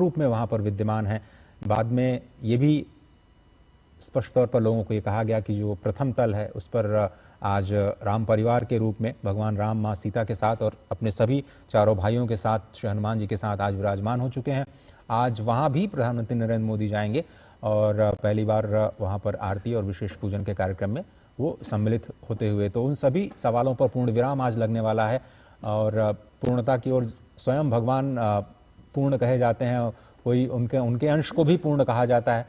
रूप में वहां पर विद्यमान है। बाद में ये भी स्पष्ट तौर पर लोगों को ये कहा गया कि जो प्रथम तल है उस पर आज राम परिवार के रूप में भगवान राम माँ सीता के साथ और अपने सभी चारों भाइयों के साथ श्री हनुमान जी के साथ आज विराजमान हो चुके हैं। आज वहाँ भी प्रधानमंत्री नरेंद्र मोदी जाएंगे और पहली बार वहाँ पर आरती और विशेष पूजन के कार्यक्रम में वो सम्मिलित होते हुए, तो उन सभी सवालों पर पूर्ण विराम आज लगने वाला है और पूर्णता की ओर स्वयं भगवान पूर्ण कहे जाते हैं, कोई उनके अंश को भी पूर्ण कहा जाता है।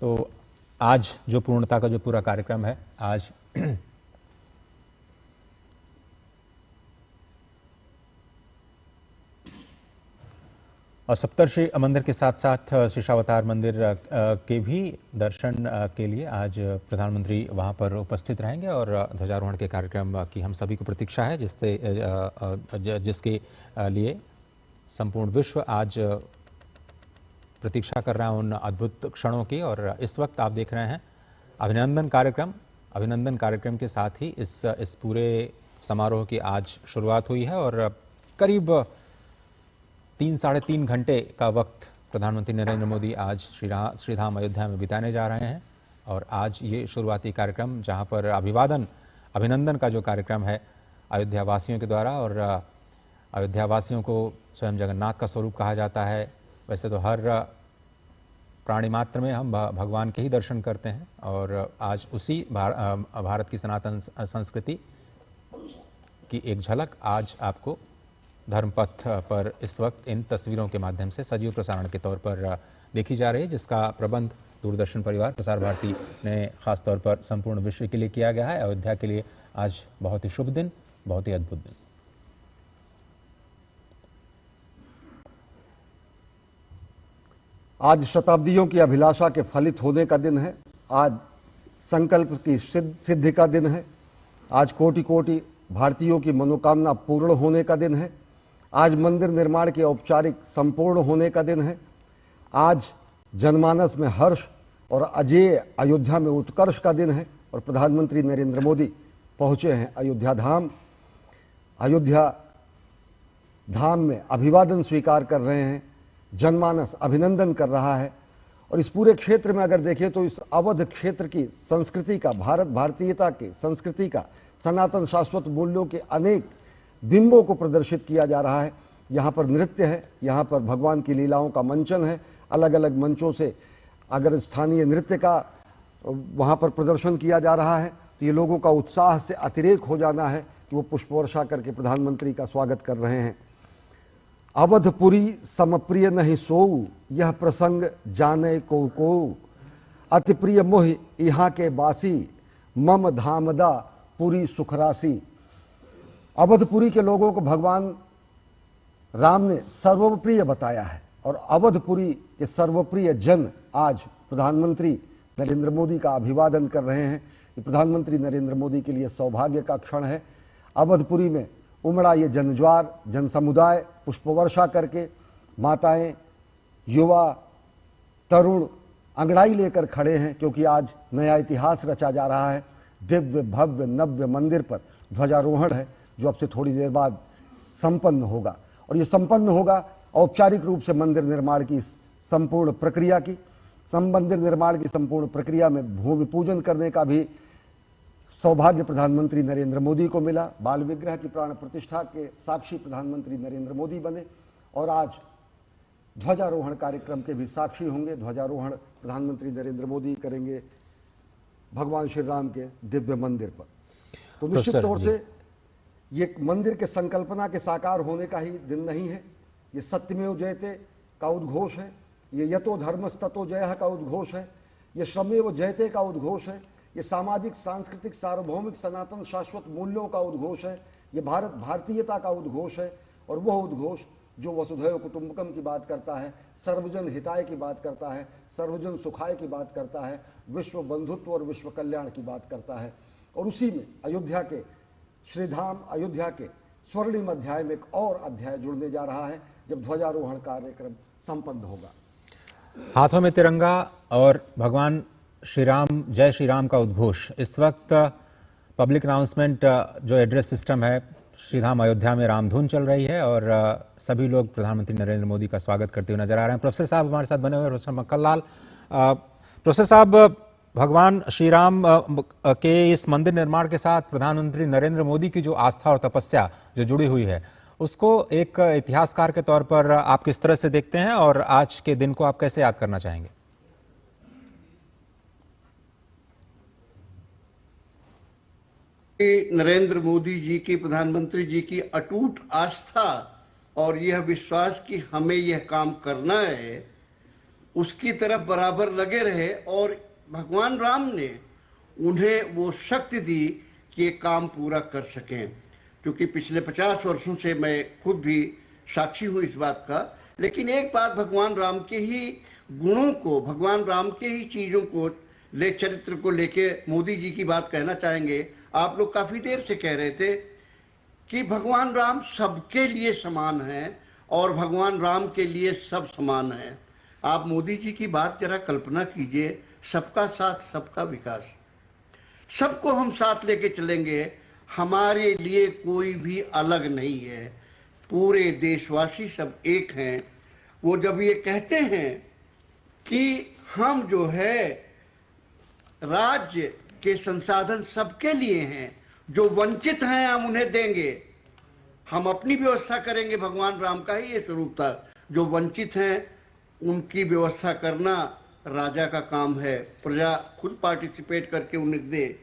तो आज जो पूर्णता का जो पूरा कार्यक्रम है आज और सप्तर्षि मंदिर के साथ साथ शेषावतार मंदिर के भी दर्शन के लिए आज प्रधानमंत्री वहां पर उपस्थित रहेंगे और ध्वजारोहण के कार्यक्रम की हम सभी को प्रतीक्षा है, जिसके लिए संपूर्ण विश्व आज प्रतीक्षा कर रहा है उन अद्भुत क्षणों की। और इस वक्त आप देख रहे हैं अभिनंदन कार्यक्रम के साथ ही इस पूरे समारोह की आज शुरुआत हुई है और करीब 3-3.5 घंटे का वक्त प्रधानमंत्री नरेंद्र मोदी आज श्रीधाम अयोध्या में बिताने जा रहे हैं। और आज ये शुरुआती कार्यक्रम जहां पर अभिनंदन का जो कार्यक्रम है अयोध्या वासियों के द्वारा, और अयोध्या वासियों को स्वयं जगन्नाथ का स्वरूप कहा जाता है। वैसे तो हर प्राणी मात्र में हम भगवान के ही दर्शन करते हैं और आज उसी भारत की सनातन संस्कृति की एक झलक आज आपको धर्मपथ पर इस वक्त इन तस्वीरों के माध्यम से सजीव प्रसारण के तौर पर देखी जा रही है, जिसका प्रबंध दूरदर्शन परिवार प्रसार भारती ने खास तौर पर संपूर्ण विश्व के लिए किया गया है। अयोध्या के लिए आज बहुत ही शुभ दिन, बहुत ही अद्भुत दिन। आज शताब्दियों की अभिलाषा के फलित होने का दिन है। आज संकल्प की सिद्धि का दिन है। आज कोटि कोटि भारतीयों की मनोकामना पूर्ण होने का दिन है। आज मंदिर निर्माण के औपचारिक संपूर्ण होने का दिन है। आज जनमानस में हर्ष और अजेय अयोध्या में उत्कर्ष का दिन है और प्रधानमंत्री नरेंद्र मोदी पहुंचे हैं अयोध्या धाम। अयोध्या धाम में अभिवादन स्वीकार कर रहे हैं, जनमानस अभिनंदन कर रहा है। और इस पूरे क्षेत्र में अगर देखें तो इस अवध क्षेत्र की संस्कृति का, भारतीयता की संस्कृति का, सनातन शाश्वत मूल्यों के अनेक बिंबों को प्रदर्शित किया जा रहा है। यहाँ पर नृत्य है, यहाँ पर भगवान की लीलाओं का मंचन है। अलग अलग मंचों से अगर स्थानीय नृत्य का वहाँ पर प्रदर्शन किया जा रहा है तो ये लोगों का उत्साह से अतिरेक हो जाना है कि वो पुष्प वर्षा करके प्रधानमंत्री का स्वागत कर रहे हैं। अवधपुरी समप्रिय नहीं सोऊ, यह प्रसंग जाने को अति प्रिय मोह यहाँ के बासी, मम धामदा पुरी सुखरासी। अवधपुरी के लोगों को भगवान राम ने सर्वप्रिय बताया है और अवधपुरी के सर्वप्रिय जन आज प्रधानमंत्री नरेंद्र मोदी का अभिवादन कर रहे हैं। प्रधानमंत्री नरेंद्र मोदी के लिए सौभाग्य का क्षण है। अवधपुरी में उमड़ा ये जनज्वार, जन समुदाय पुष्पवर्षा करके माताएं, युवा, तरुण अंगड़ाई लेकर खड़े हैं, क्योंकि आज नया इतिहास रचा जा रहा है। दिव्य भव्य नव्य मंदिर पर ध्वजारोहण है जो अब से थोड़ी देर बाद संपन्न होगा और ये संपन्न होगा औपचारिक रूप से मंदिर निर्माण की संपूर्ण प्रक्रिया की। मंदिर निर्माण की संपूर्ण प्रक्रिया में भूमि पूजन करने का भी सौभाग्य प्रधानमंत्री नरेंद्र मोदी को मिला। बाल विग्रह की प्राण प्रतिष्ठा के साक्षी प्रधानमंत्री नरेंद्र मोदी बने और आज ध्वजारोहण कार्यक्रम के भी साक्षी होंगे। ध्वजारोहण प्रधानमंत्री नरेंद्र मोदी करेंगे भगवान श्री राम के दिव्य मंदिर पर। तो निश्चित तौर से ये मंदिर के संकल्पना के साकार होने का ही दिन नहीं है, ये सत्यमेव जयते का उद्घोष है, ये यतो धर्मस्ततो जयः का उद्घोष है, ये श्रमेव जयते का उद्घोष है, ये सामाजिक सांस्कृतिक सार्वभौमिक सनातन शाश्वत मूल्यों का उद्घोष है, ये भारतीयता का उद्घोष है। और वह उद्घोष जो वसुधैव कुटुंबकम की बात करता है, सर्वजन हिताय की बात करता है, सर्वजन सुखाय की बात करता है, विश्व बंधुत्व और विश्व कल्याण की बात करता है। और उसी में अयोध्या के श्रीधाम अयोध्या के स्वर्णिम अध्याय में एक और अध्याय जुड़ने जा रहा है जब ध्वजारोहण कार्यक्रम संपन्न होगा। हाथों में तिरंगा और भगवान श्री राम, जय श्री राम का उद्घोष। इस वक्त पब्लिक अनाउंसमेंट जो एड्रेस सिस्टम है श्रीधाम अयोध्या में रामधुन चल रही है और सभी लोग प्रधानमंत्री नरेंद्र मोदी का स्वागत करते हुए नजर आ रहे हैं। प्रोफेसर साहब हमारे साथ बने हुए हैं, प्रोफेसर मक्खनलाल। प्रोफेसर साहब, भगवान श्री राम के इस मंदिर निर्माण के साथ प्रधानमंत्री नरेंद्र मोदी की जो आस्था और तपस्या जो जुड़ी हुई है, उसको एक इतिहासकार के तौर पर आप किस तरह से देखते हैं और आज के दिन को आप कैसे याद करना चाहेंगे? नरेंद्र मोदी जी की, प्रधानमंत्री जी की अटूट आस्था और यह विश्वास कि हमें यह काम करना है, उसकी तरफ बराबर लगे रहे और भगवान राम ने उन्हें वो शक्ति दी कि ये काम पूरा कर सकें। क्योंकि पिछले 50 वर्षों से मैं खुद भी साक्षी हूँ इस बात का। लेकिन एक बात भगवान राम के ही गुणों को, भगवान राम के ही चीज़ों को चरित्र को लेके मोदी जी की बात कहना चाहेंगे। आप लोग काफ़ी देर से कह रहे थे कि भगवान राम सबके लिए समान हैं और भगवान राम के लिए सब समान हैं। आप मोदी जी की बात जरा कल्पना कीजिए, सबका साथ सबका विकास, सबको हम साथ लेके चलेंगे, हमारे लिए कोई भी अलग नहीं है, पूरे देशवासी सब एक हैं। वो जब ये कहते हैं कि हम जो है राज्य के संसाधन सबके लिए हैं, जो वंचित हैं हम उन्हें देंगे, हम अपनी व्यवस्था करेंगे, भगवान राम का ही ये स्वरूप था। जो वंचित हैं उनकी व्यवस्था करना राजा का काम है, प्रजा खुद पार्टिसिपेट करके उन्हें दे।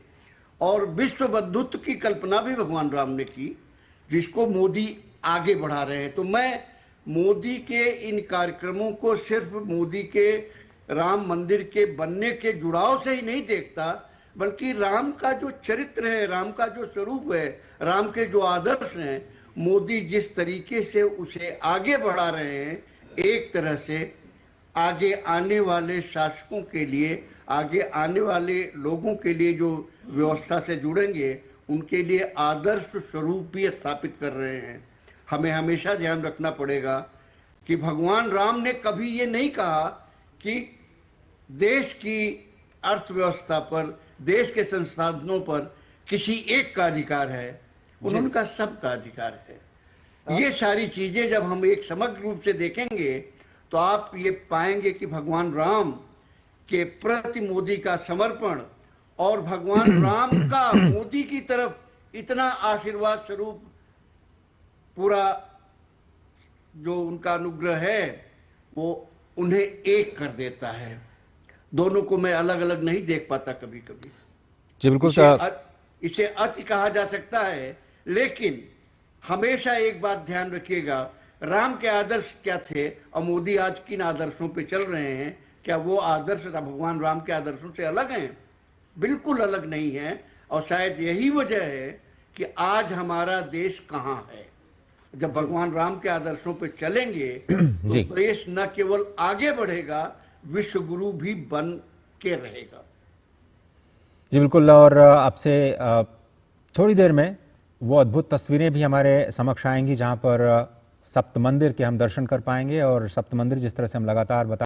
और विश्व बंधुत्व की कल्पना भी भगवान राम ने की, जिसको मोदी आगे बढ़ा रहे हैं। तो मैं मोदी के इन कार्यक्रमों को सिर्फ मोदी के राम मंदिर के बनने के जुड़ाव से ही नहीं देखता, बल्कि राम का जो चरित्र है, राम का जो स्वरूप है, राम के जो आदर्श हैं, मोदी जिस तरीके से उसे आगे बढ़ा रहे हैं, एक तरह से आगे आने वाले शासकों के लिए, आगे आने वाले लोगों के लिए जो व्यवस्था से जुड़ेंगे, उनके लिए आदर्श स्वरूप भी स्थापित कर रहे हैं। हमें हमेशा ध्यान रखना पड़ेगा कि भगवान राम ने कभी ये नहीं कहा कि देश की अर्थव्यवस्था पर, देश के संसाधनों पर किसी एक का अधिकार है, उनका सबका अधिकार है। ये सारी चीजें जब हम एक समग्र रूप से देखेंगे तो आप ये पाएंगे कि भगवान राम के प्रति मोदी का समर्पण और भगवान राम का मोदी की तरफ इतना आशीर्वाद स्वरूप पूरा जो उनका अनुग्रह है, वो उन्हें एक कर देता है। दोनों को मैं अलग अलग नहीं देख पाता कभी कभी। जी बिल्कुल, इसे अति कहा जा सकता है, लेकिन हमेशा एक बात ध्यान रखिएगा, राम के आदर्श क्या थे और मोदी आज किन आदर्शों पे चल रहे हैं। क्या वो आदर्श भगवान राम के आदर्शों से अलग हैं? बिल्कुल अलग नहीं है। और शायद यही वजह है कि आज हमारा देश कहाँ है। जब भगवान राम के आदर्शों पे चलेंगे तो देश न केवल आगे बढ़ेगा, विश्व गुरु भी बन के रहेगा। जी बिल्कुल, और आपसे थोड़ी देर में वो अद्भुत तस्वीरें भी हमारे समक्ष आएंगी जहां पर सप्त मंदिर के हम दर्शन कर पाएंगे। और सप्त मंदिर जिस तरह से हम लगातार बता